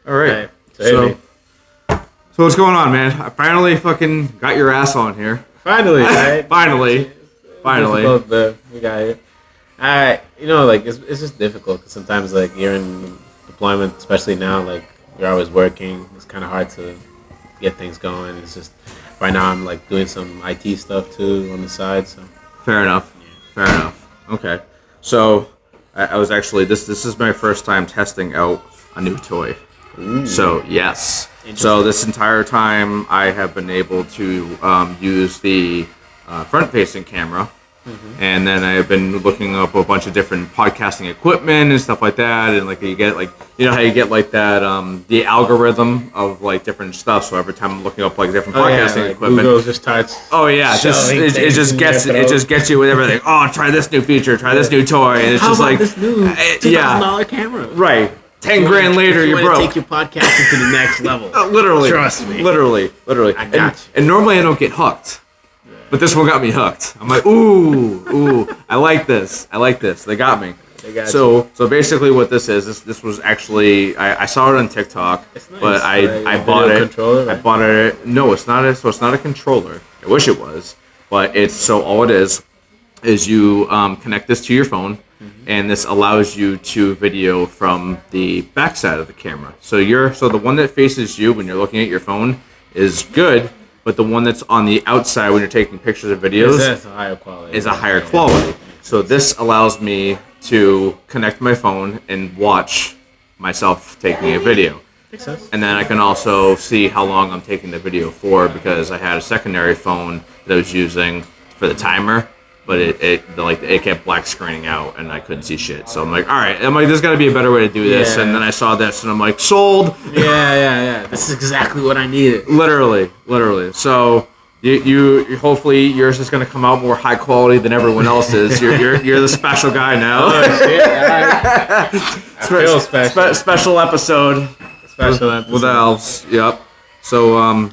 All right. So So what's going on, man? I finally fucking got your ass on here. finally, right? Finally. Difficult, but we got it. It's just difficult because sometimes like you're in deployment, especially now, like you're always working. It's kind of hard to get things going. It's just right now I'm like doing some IT stuff too on the side. So Fair enough. Fair enough. Okay. So I was actually this is my first time testing out a new toy. Ooh. So yes. So this entire time I have been able to use the front-facing camera. And then I've been looking up a bunch of different podcasting equipment and stuff like that, and like you get like how you get like that the algorithm of like different stuff. So every time I'm looking up like different podcasting equipment, Google just starts. oh yeah, it just gets you with everything. Oh, try this new feature, try this new toy, and it's How just about like this new $2,000 camera? right. 10 grand later, If you you're wanna broke. Take your podcasting to the next level. Literally, Trust me. Literally. I got you. And normally I don't get hooked. But this one got me hooked. I'm like, ooh, I like this. They got me. They got So basically what this is, this was actually, I saw it on TikTok, It's nice, but I right? bought Video it. controller, I right? bought it. No, it's not a controller. I wish it was, but all it is you connect this to your phone, and this allows you to video from the backside of the camera. So the one that faces you when you're looking at your phone is good. But the one that's on the outside when you're taking pictures of videos That's a higher quality. is a higher quality. So this allows me to connect my phone and watch myself taking a video. Makes sense. And then I can also see how long I'm taking the video for because I had a secondary phone that I was using for the timer, but it kept black screening out and I couldn't see shit. So I'm like, all right, there's got to be a better way to do this. Yeah. And then I saw this and I'm like, sold. Yeah. This is exactly what I needed. Literally. So you hopefully yours is going to come out more high quality than everyone else's. You're the special guy now. Oh shit! I feel special. Special episode. Special episode. With elves. Yep. So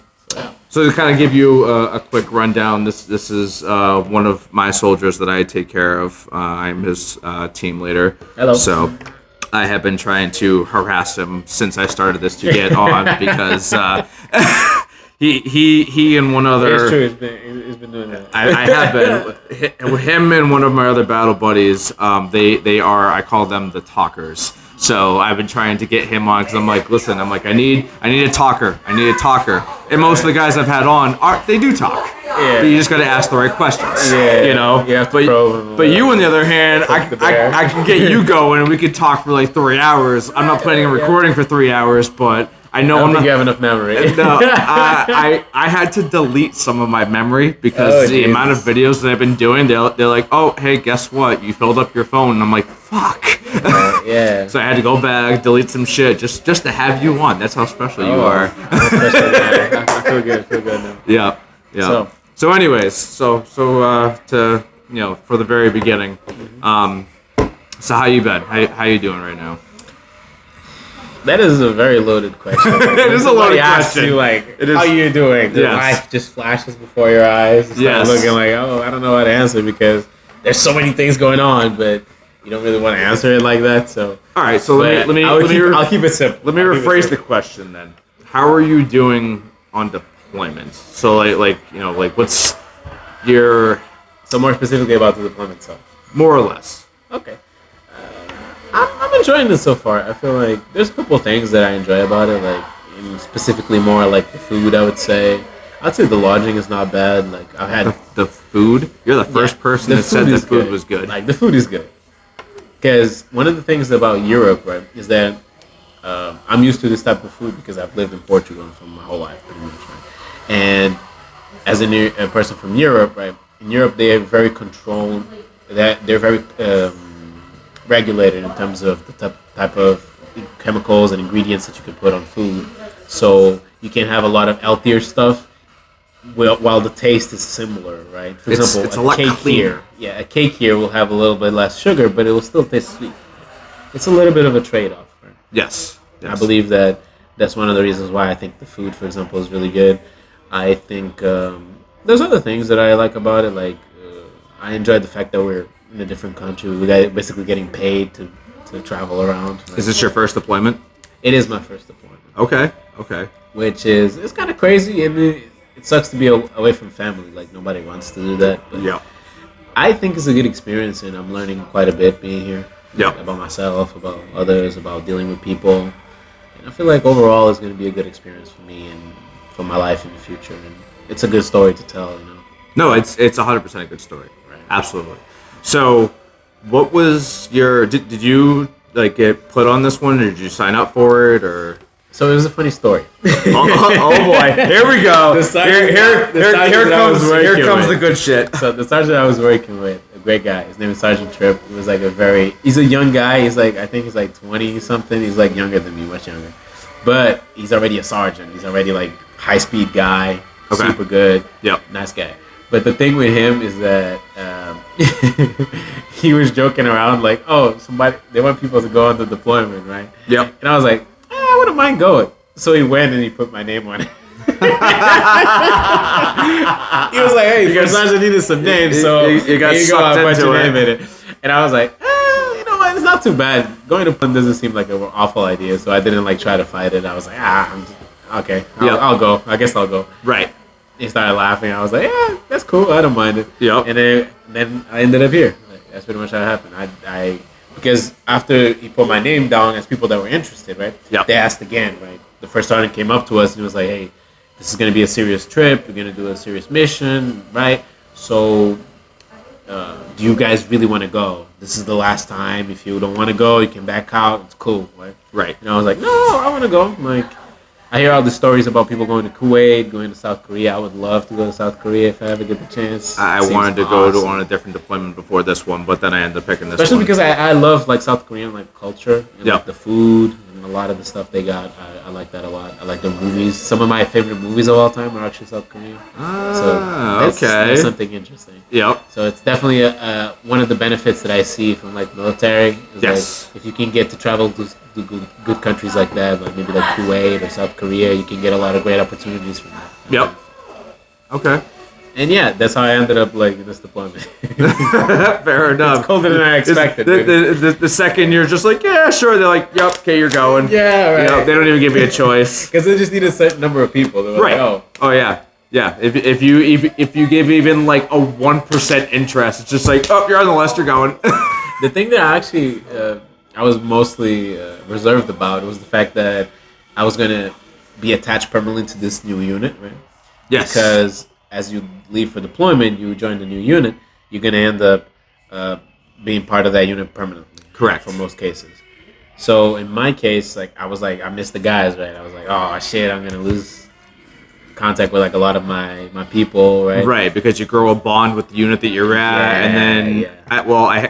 to kind of give you a quick rundown, this is one of my soldiers that I take care of. I'm his team leader. Hello. So I have been trying to harass him since I started this to get on because he and one other. It's true. He's been doing that. I have been with him and one of my other battle buddies. They are, I call them the talkers. So I've been trying to get him on because I'm like, listen, I need a talker. And most of the guys I've had on they do talk. Yeah. But you just got to ask the right questions. Yeah. You know. You have to probe him. But you, on the other hand, I the bear. can get you going and we could talk for like 3 hours. I'm not planning on recording for 3 hours, but I know I don't I'm think not. you have enough memory. No, I had to delete some of my memory because the Jesus. amount of videos that I've been doing, they're like, oh, hey, guess what? You filled up your phone. And I'm like, fuck. Yeah. So I had to go back, delete some shit just to have you on. That's how special you are. I feel good now. Yeah. So anyways, so to for the very beginning, so how you been? How you doing right now? That is a very loaded question. It is a loaded asks question. you like, It is- how you doing? The Yes. life just flashes before your eyes. You start Yes. looking like, oh, I don't know how to answer because there's so many things going on, but you don't really want to answer it like that. So All right, so let me I'll keep it simple. Let me rephrase the question then. How are you doing on deployment? So like what's your So more specifically about the deployment itself. more or less? Okay. I'm enjoying this so far. I feel like there's a couple of things that I enjoy about it, like specifically more like the food. I'd say the lodging is not bad. Like I've had The food? You're the first person the that said the is food was good. Like the food is good. Because one of the things about Europe, right, is that I'm used to this type of food because I've lived in Portugal for my whole life, pretty much, right? And as a person from Europe, right, in Europe they are very controlled. That they're very regulated in terms of the type of chemicals and ingredients that you can put on food. So you can have a lot of healthier stuff while the taste is similar, right? For example, it's a lot cake cleaner. here. Yeah, a cake here will have a little bit less sugar, but it will still taste sweet. It's a little bit of a trade-off, right? Yes. I believe that's one of the reasons why I think the food, for example, is really good. I think there's other things that I like about it. Like I enjoy the fact that we're in a different country. We're basically getting paid to travel around. Is this your first deployment? It is my first deployment. Okay. Which is it's kind of crazy, and it sucks to be away from family. Like nobody wants to do that. But Yeah. I think it's a good experience, and I'm learning quite a bit being here. Yeah. About myself, about others, about dealing with people. And I feel like overall it's going to be a good experience for me and for my life in the future. And it's a good story to tell, you know. No, it's 100% a good story. Right. Absolutely. So, what was your? Did you like get put on this one, or did you sign up for it, or? So it was a funny story. Oh boy, here we go. The sergeant that I was working here comes with. the good shit. So the sergeant I was working with, a great guy. His name is Sergeant Tripp. He was like he's a young guy. He's like, I think he's like 20 something. He's like younger than me, much younger. But he's already a sergeant. He's already like high speed guy, Okay. super good. Yep. Nice guy. But the thing with him is that he was joking around like, oh, they want people to go on the deployment, right? Yep. And I was like, I wouldn't mind going. So he went and he put my name on it. He was like, hey, You Sergeant needed some names, so you got here you go, sucked I'll put into your it. name in it. And I was like, you know what, it's not too bad. Going to Plum doesn't seem like an awful idea, so I didn't like try to fight it. I was like, okay, I'll go. I guess I'll go. Right. He started laughing. I was like, yeah, that's cool. I don't mind it. Yep. And then I ended up here. Like, that's pretty much how it happened. I because after he put my name down as people that were interested, right? Yep. They asked again, right? The first sergeant came up to us and he was like, hey, this is going to be a serious trip. We're going to do a serious mission, right? So do you guys really want to go? This is the last time. If you don't want to go, you can back out. It's cool, right? Right. And I was like, no, I want to go. Like, I hear all the stories about people going to Kuwait, going to South Korea. I would love to go to South Korea if I ever get the chance. I Seems wanted to go awesome. on a different deployment before this one, but then I ended up picking this Especially one. because I love like South Korean like culture and Yeah. like the food and a lot of the stuff they got. I like that a lot. I like the movies. Some of my favorite movies of all time are actually South Korean. That's something interesting. Yep. So it's definitely one of the benefits that I see from like military. Is Yes. like, if you can get to travel to good countries like that, like maybe like Kuwait or South Korea, you can get a lot of great opportunities from that. Yep. Okay. And yeah, that's how I ended up like in this deployment. Fair enough. It's colder than I expected. The second you're just like, yeah, sure. They're like, yep, okay, you're going. Yeah, right. You know, they don't even give me a choice. Because they just need a certain number of people. They were Right. Like, Oh yeah. Yeah. If you give even like a 1% interest, it's just like, oh, you're on the list. You're going. The thing that I was mostly reserved about was the fact that I was gonna be attached permanently to this new unit, right? Yes. Because as you leave for deployment, you join the new unit, you're gonna end up being part of that unit permanently. Correct. For most cases. So in my case, like I was like, I missed the guys, right? I was like, oh shit, I'm gonna lose contact with like a lot of my people, right? Right, because you grow a bond with the unit that you're at, and then, Yeah.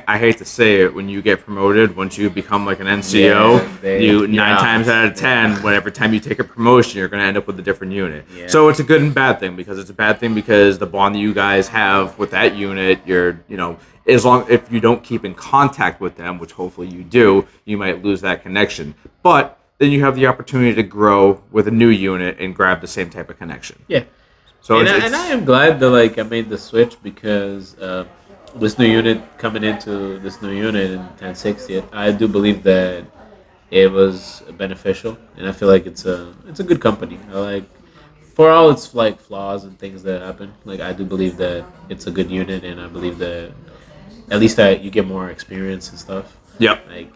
I hate to say it, when you get promoted, once you become like an NCO, you're nine out. times out of 10, whenever time you take a promotion, you're going to end up with a different unit. Yeah. So it's a good and bad thing, because it's a bad thing because the bond that you guys have with that unit, if you don't keep in contact with them, which hopefully you do, you might lose that connection. But then you have the opportunity to grow with a new unit and grab the same type of connection. Yeah. So and I am glad that like I made the switch because this new unit coming into this new unit in 1060th, I do believe that it was beneficial, and I feel like it's a good company. I like, for all its like flaws and things that happen, like I do believe that it's a good unit, and I believe that at least that you get more experience and stuff. Yep. Like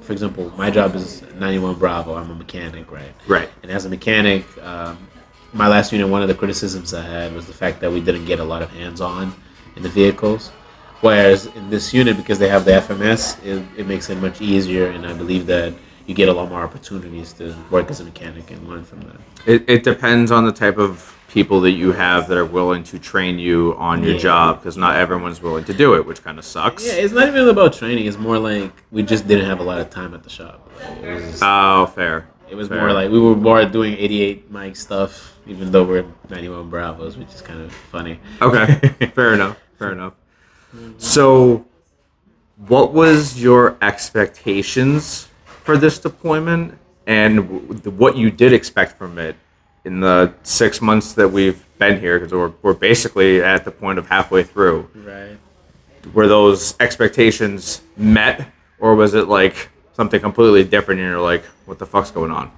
for example, my job is 91 Bravo. I'm a mechanic, right? Right. And as a mechanic, my last unit, one of the criticisms I had was the fact that we didn't get a lot of hands-on in the vehicles. Whereas in this unit, because they have the FMS, it makes it much easier, and I believe that you get a lot more opportunities to work as a mechanic and learn from that. It depends on the type of people that you have that are willing to train you on your job, because not everyone's willing to do it, which kind of sucks. Yeah, it's not even about training. It's more like we just didn't have a lot of time at the shop. Fair. It was Fair. more like we were more doing 88 mic stuff, even though we're 91 Bravos, which is kind of funny. Okay, fair enough. So, what was your expectations for this deployment, and what you did expect from it in the 6 months that we've been here? Because we're basically at the point of halfway through. Right. Were those expectations met, or was it like something completely different, and you're like, what the fuck's going on?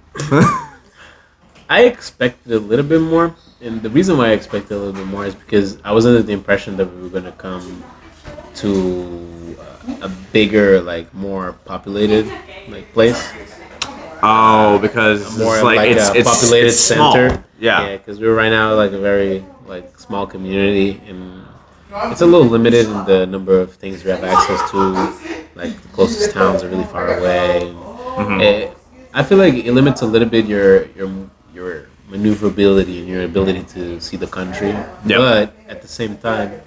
I expected a little bit more, and the reason why I expected a little bit more is because I was under the impression that we were gonna come to a bigger, like more populated, like place, Oh, because more it's of like, like it's a populated it's small. center. Yeah. Because we're right now like a very like small community, and it's a little limited in the number of things we have access to. Like the closest towns are really far away. I feel like it limits a little bit your maneuverability and your ability to see the country. But at the same time,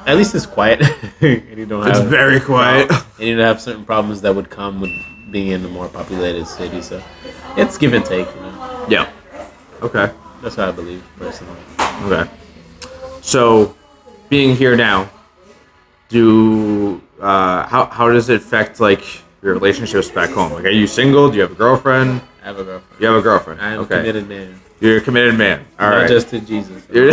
at least it's quiet. And you don't It's have very quiet. and you don't have certain problems that would come with being in a more populated city. So it's give and take. You know? Yeah. Okay. That's what I believe personally. Okay. So, being here now, how does it affect like your relationships back home? Like, are you single? Do you have a girlfriend? I have a girlfriend. You have a girlfriend. I am a Okay. committed man. You're a committed man. All Not right. just to Jesus. You're-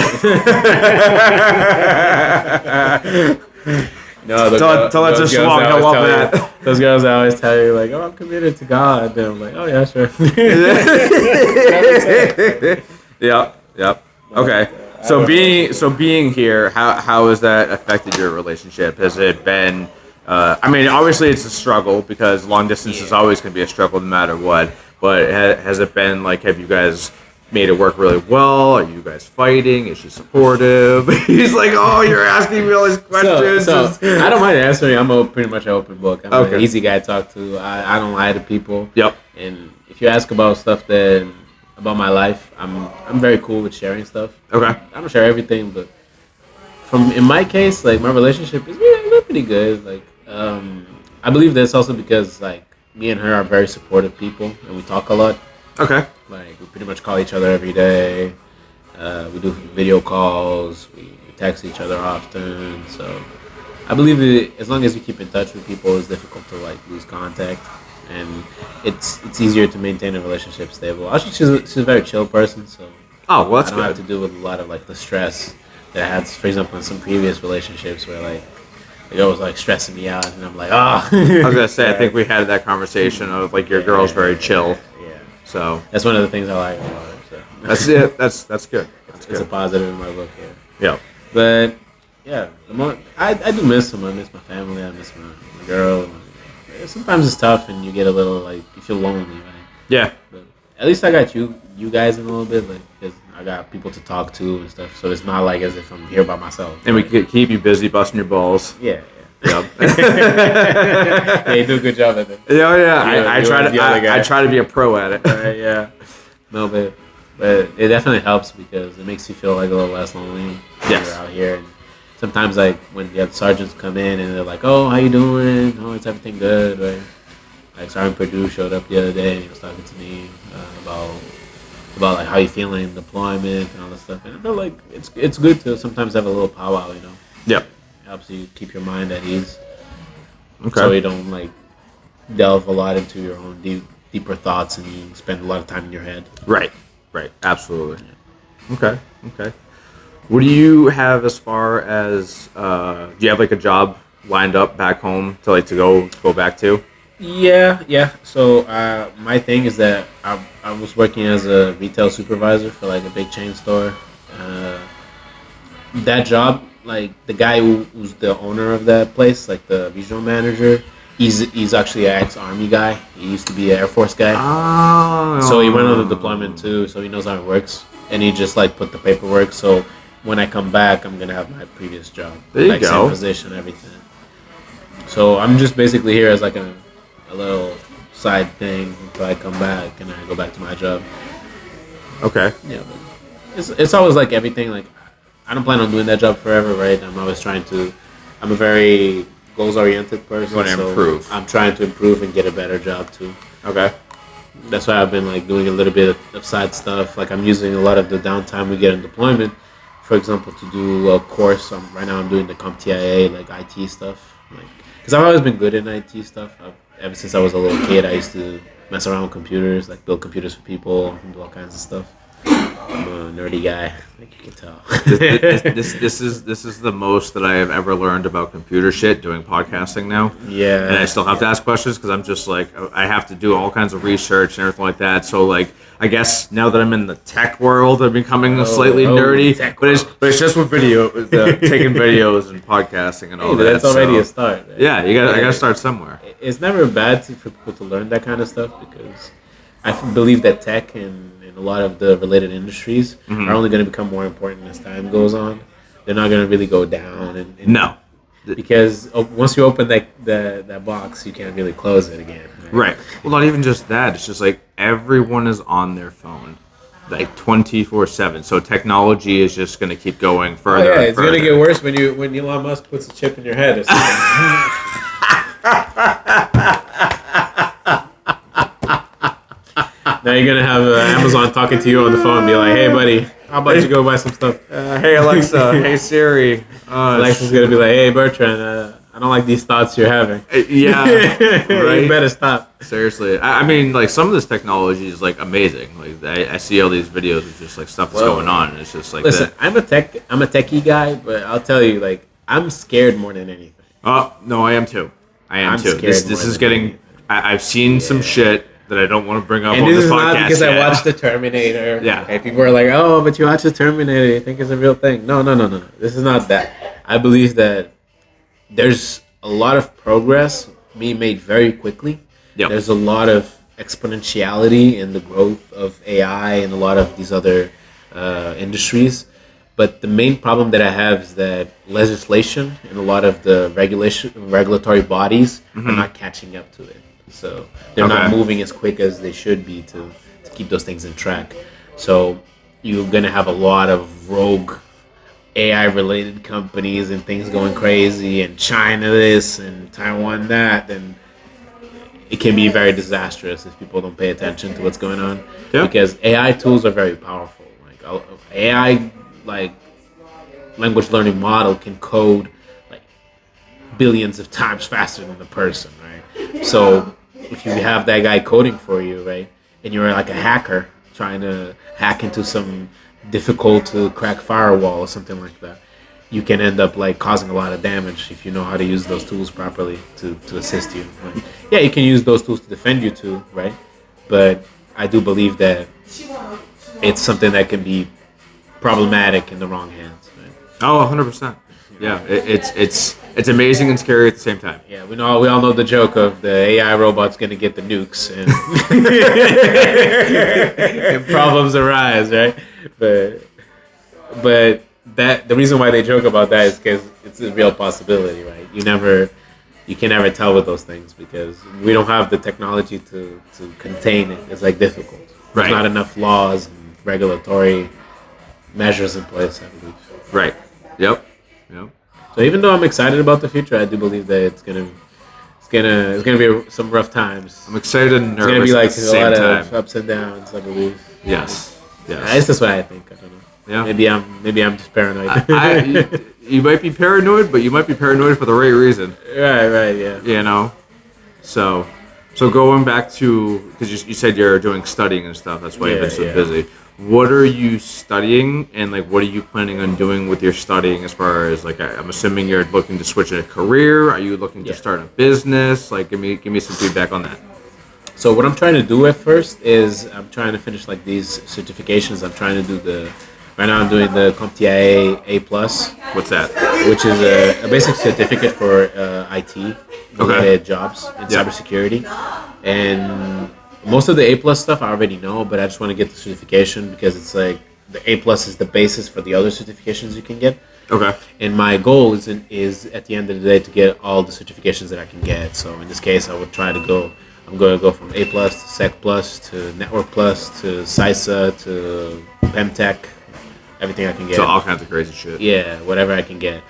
No, Tell that to those girls Schwab, I he'll always love tell you- that. Those girls I always tell you like, oh, I'm committed to God. Then I'm like, oh yeah, sure. Yeah. Yep. Okay. So being here, how has that affected your relationship? Has it been? I mean, obviously it's a struggle because long distance is always going to be a struggle no matter what. But has it been like? Have you guys made it work really well? Are you guys fighting? Is she supportive? He's like, oh, you're asking me all these questions. So I don't mind answering. Pretty much an open book. I'm Okay. an easy guy to talk to. I don't lie to people. Yep. And if you ask about stuff about my life, I'm very cool with sharing stuff. Okay. I don't share everything, but in my case, like my relationship is we're pretty good. Like I believe that's also because like me and her are very supportive people, and we talk a lot. Okay. Like we pretty much call each other every day. We do video calls. We text each other often. So I believe that as long as you keep in touch with people, it's difficult to like lose contact, and it's easier to maintain a relationship stable. Actually, she's a very chill person, so Oh, well, that's I don't have good. to deal with a lot of like the stress that I had, for example, in some previous relationships where like the girl was like stressing me out, and I'm like, oh. I was gonna say, I think we had that conversation of like your girl's very chill. Yeah, So that's one of the things I like about her. So. that's it. That's good. That's It's a good. positive in my book. Yeah. Yeah. But yeah, I do miss them. I miss my family. I miss my girl. Sometimes it's tough, and you get a little like you feel lonely, right? Yeah. But at least I got you guys in a little bit, like 'cause I got people to talk to and stuff. So it's not like as if I'm here by myself. And we could keep you busy busting your balls. Yeah. Yep. Yeah, you do a good job at it. Yeah, yeah. I You're try the other to. guy. I try to be a pro at it. Right, yeah. No, but it definitely helps because it makes you feel like a little less lonely when Yes. you're out here. And sometimes, like when you have sergeants come in and they're like, "Oh, how you doing? Oh, is everything good?" Right? Like Sergeant Purdue showed up the other day and he was talking to me about like how you feeling in deployment and all that stuff. And I feel like it's good to sometimes have a little powwow. You know, Yep. it helps you keep your mind at ease, Okay. so you don't like delve a lot into your own deeper thoughts and you spend a lot of time in your head. Right. Right. Absolutely. Okay. Okay. What do you have as far as? Do you have like a job lined up back home to go back to? Yeah. So my thing is that I was working as a retail supervisor for like a big chain store. That job, like the guy who's the owner of that place, like the regional manager, he's actually an ex-army guy. He used to be an Air Force guy. Oh. So he went on the deployment too, so he knows how it works. And he just like put the paperwork. So when I come back, I'm gonna have my previous job, There you like go. same position, everything. So I'm just basically here as like a little side thing until I come back and I go back to my job. Okay. Yeah, but it's always like everything. Like I don't plan on doing that job forever, right? I'm always trying to. I'm a very goals-oriented person. wanna so improve. I'm trying to improve and get a better job too. Okay. That's why I've been like doing a little bit of side stuff. Like I'm using a lot of the downtime we get in deployment, for example, to do a course. Right now I'm doing the CompTIA, like IT stuff. Like, because I've always been good in IT stuff. Ever since I was a little kid, I used to mess around with computers, like build computers for people and do all kinds of stuff. I'm a nerdy guy. I think you can tell. This is the most that I have ever learned about computer shit doing podcasting now. Yeah. And I still have to ask questions because I'm just like I have to do all kinds of research and everything like that. So like I guess now that I'm in the tech world, I'm becoming slightly nerdy. But it's just with video, taking videos and podcasting and all that. That's already a start. Right? Yeah, I gotta start somewhere. It's never bad for people to learn that kind of stuff because I believe that tech and a lot of the related industries are only going to become more important as time goes on. They're not going to really go down. No. Because once you open that box, you can't really close it again. Right. Well, not even just that. It's just like everyone is on their phone, like 24/7. So technology is just going to keep going further. Oh, yeah, it's going to get worse when Elon Musk puts a chip in your head. Now you're gonna have Amazon talking to you on the phone and be like, "Hey, buddy, how about you go buy some stuff?" Hey, Alexa. Hey, Siri. Alexa's gonna be like, "Hey, Bertrand, I don't like these thoughts you're having." Yeah, right. You better stop. Seriously, I mean, like some of this technology is like amazing. Like I see all these videos of just like stuff that's going on, and it's just like. Listen, I'm a techie guy, but I'll tell you, like, I'm scared more than anything. Oh no, I am too. I'm too. This is getting. Anything. I've seen some shit that I don't want to bring up and on this is podcast. Not because yet. I watched The Terminator. Yeah. And people are like, "Oh, but you watched The Terminator, you think it's a real thing?" No. This is not that. I believe that there's a lot of progress being made very quickly. Yep. There's a lot of exponentiality in the growth of AI and a lot of these other industries. But the main problem that I have is that legislation and a lot of the regulatory bodies are not catching up to it. So they're not moving as quick as they should be to keep those things in track. So you're going to have a lot of rogue AI-related companies and things going crazy, and China this and Taiwan that, and it can be very disastrous if people don't pay attention to what's going on. Yeah. Because AI tools are very powerful. Like AI, like language learning model can code like billions of times faster than the person, right? So if you have that guy coding for you, right, and you're like a hacker trying to hack into some difficult to crack firewall or something like that, you can end up like causing a lot of damage if you know how to use those tools properly to assist you. Right? Yeah, you can use those tools to defend you too, right? But I do believe that it's something that can be problematic in the wrong hands. Right? Oh, 100%. Yeah, it's amazing and scary at the same time. Yeah, we all know the joke of the AI robot's going to get the nukes and, and problems arise, right? But that the reason why they joke about that is because it's a real possibility, right? You can never tell with those things because we don't have the technology to contain it. It's like difficult. There's not enough laws and regulatory measures in place, I believe. Right. Yep. So even though I'm excited about the future, I do believe that it's gonna be some rough times. I'm excited and nervous. It's gonna be like a lot time. of ups and downs, I believe. Yes. That's just what I think. I don't know. Yeah. Maybe I'm just paranoid. You might be paranoid, but you might be paranoid for the right reason. Right. Yeah. You know. So going back to because you said you're doing studying and stuff. That's why you've been so busy. What are you studying, and like, what are you planning on doing with your studying? As far as like, I'm assuming you're looking to switch a career. Are you looking to start a business? Like, give me some feedback on that. So what I'm trying to do at first is I'm trying to finish like these certifications. I'm trying to do right now I'm doing the CompTIA A+. What's that? Which is a basic certificate for IT related jobs in cybersecurity, and most of the A+ stuff I already know, but I just want to get the certification because it's like the A+ is the basis for the other certifications you can get. Okay. And my goal is at the end of the day to get all the certifications that I can get. So in this case, I'm going to go from A+ to Sec+ to Network+ to CISA to PEMTech, everything I can get. So all kinds of crazy shit. Yeah, whatever I can get.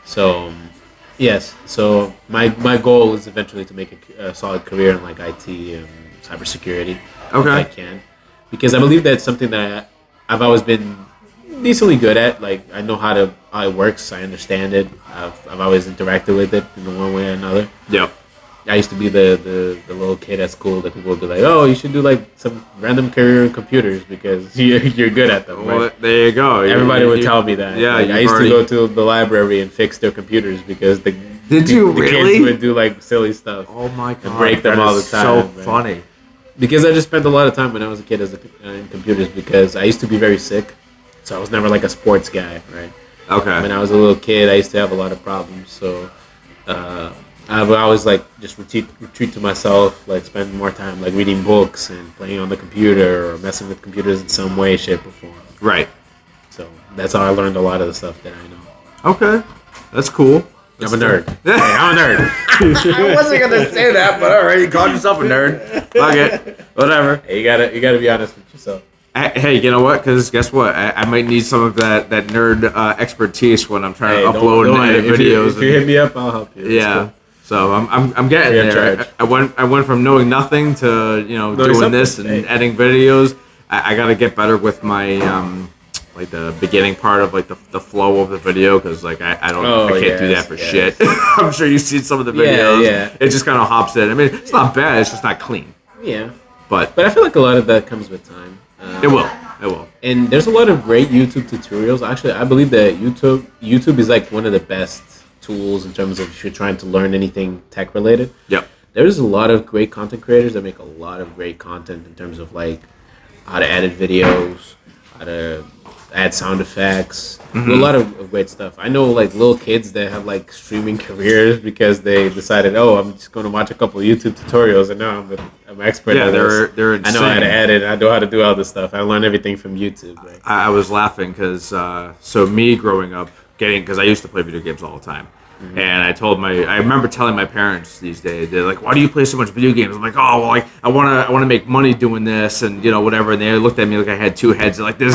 So yes, so my goal is eventually to make a solid career in like IT and cybersecurity, if I can, because I believe that's something that I've always been decently good at. Like I know how it works. I understand it. I've always interacted with it in one way or another. Yep. I used to be the little kid at school that people would be like, oh, you should do like some random career in computers because you're good at them. Well, Right? there you go. Everybody would tell me that. Yeah, Like, I used to go to the library and fix their computers because the Did you the really? kids would do like silly stuff. Oh my god! break them that all is the time, So man. funny. Because I just spent a lot of time when I was a kid in computers because I used to be very sick, so I was never like a sports guy, right? Okay. When I was a little kid, I used to have a lot of problems, so I would always like just retreat to myself, like spend more time like reading books and playing on the computer or messing with computers in some way, shape, or form. Right. So that's how I learned a lot of the stuff that I know. Okay. That's cool. I'm a nerd. Hey, I'm a nerd. I wasn't gonna say that, but all right, you called yourself a nerd. Fuck it. Whatever. Hey, you gotta be honest with yourself. Hey, you know what? Because guess what? I might need some of that nerd expertise when I'm trying to Don't upload worry. videos. If you hit me up, I'll help you. Yeah. So I'm getting Free of there. charge. I went from knowing nothing to Knowing doing something. this and Hey. editing videos. I got to get better with my like the beginning part of like the flow of the video because like I can't do that for shit. I'm sure you've seen some of the videos. Yeah. It just kind of hops in. I mean, it's not bad. It's just not clean. Yeah. But But I feel like a lot of that comes with time. it will. It will. And there's a lot of great YouTube tutorials. Actually, I believe that YouTube is like one of the best tools in terms of if you're trying to learn anything tech related. Yep. There's a lot of great content creators that make a lot of great content in terms of like how to edit videos, how to add sound effects, do a lot of great stuff. I know like little kids that have like streaming careers because they decided, oh, I'm just going to watch a couple of YouTube tutorials and now I'm an expert. Yeah, at this. they're I know how insane. to edit. I know how to do all this stuff. I learned everything from YouTube. Right? I was laughing because so me growing up because I used to play video games all the time. And I remember telling my parents these days, they're like, why do you play so much video games? I'm like, oh, well, like, I want to make money doing this and, whatever. And they looked at me like I had two heads. They're like, that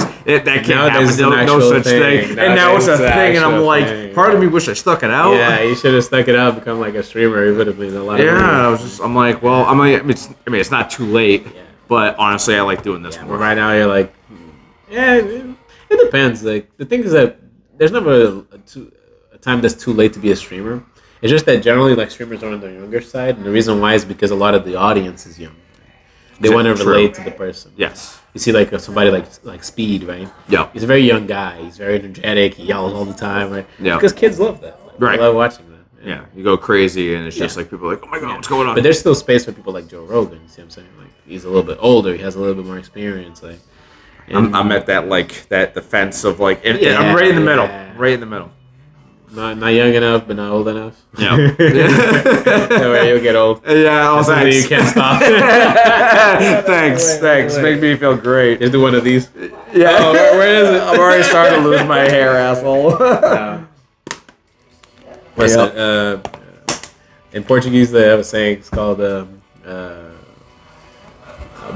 can't Nowadays it's happen. an No actual such thing. thing. And now Nowadays it's a it's an thing. And I'm actual like, thing. part of me wish I stuck it out. Yeah, you should have stuck it out, become like a streamer. It would have been a lot of money. Yeah, I'm like, well, it's not too late. Yeah. But honestly, I like doing this Yeah, more. but right now you're like, yeah, it depends. Like the thing is that there's never a time that's too late to be a streamer. It's just that generally like streamers are on the younger side, and the reason why is because a lot of the audience is young. They want to True. relate to the person. Yes. You see like somebody like Speed, right? Yeah. He's a very young guy. He's very energetic. He yells all the time, right? Yeah. Because kids love that. Like, Right. They love watching that. Yeah. You go crazy, and it's just Yeah. like people are like, oh my god, what's going on? But there's still space for people like Joe Rogan. You see what I'm saying? Like he's a little bit older. He has a little bit more experience. Like I'm at that defense of like, and Yeah, I'm right in the middle. yeah. Right in the middle. not young enough, but not old enough. Yeah. Don't worry, you'll get old. Yeah, That's something thanks. you can't stop. thanks. Make me feel great. Just do one of these. Yeah. Oh, where is it? I'm already starting to lose my hair, asshole. What's Yep. it? In Portuguese, they have a saying. It's called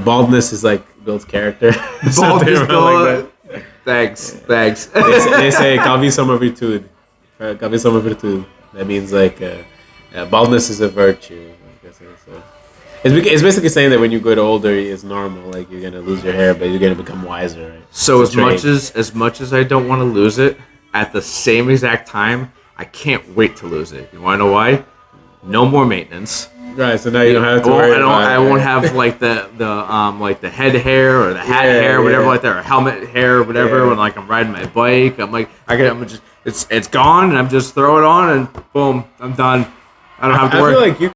baldness is like builds character. Something Baldness around like that. Thanks. They say calvície uma virtude. Calvície uma virtude. That means like baldness is a virtue. I guess it's basically saying that when you get older, it's normal. Like you're gonna lose your hair, but you're gonna become wiser. Right? So It's a trait. as much as I don't want to lose it, at the same exact time, I can't wait to lose it. You want to know why? No more maintenance. Right, so now you don't have to worry about it. I won't have like the head hair or the hat Yeah, hair, whatever yeah. like that, or helmet hair, or whatever. Yeah. When like I'm riding my bike, I'm just it's gone, and I'm just throw it on, and boom, I'm done. I don't have to I worry. feel like you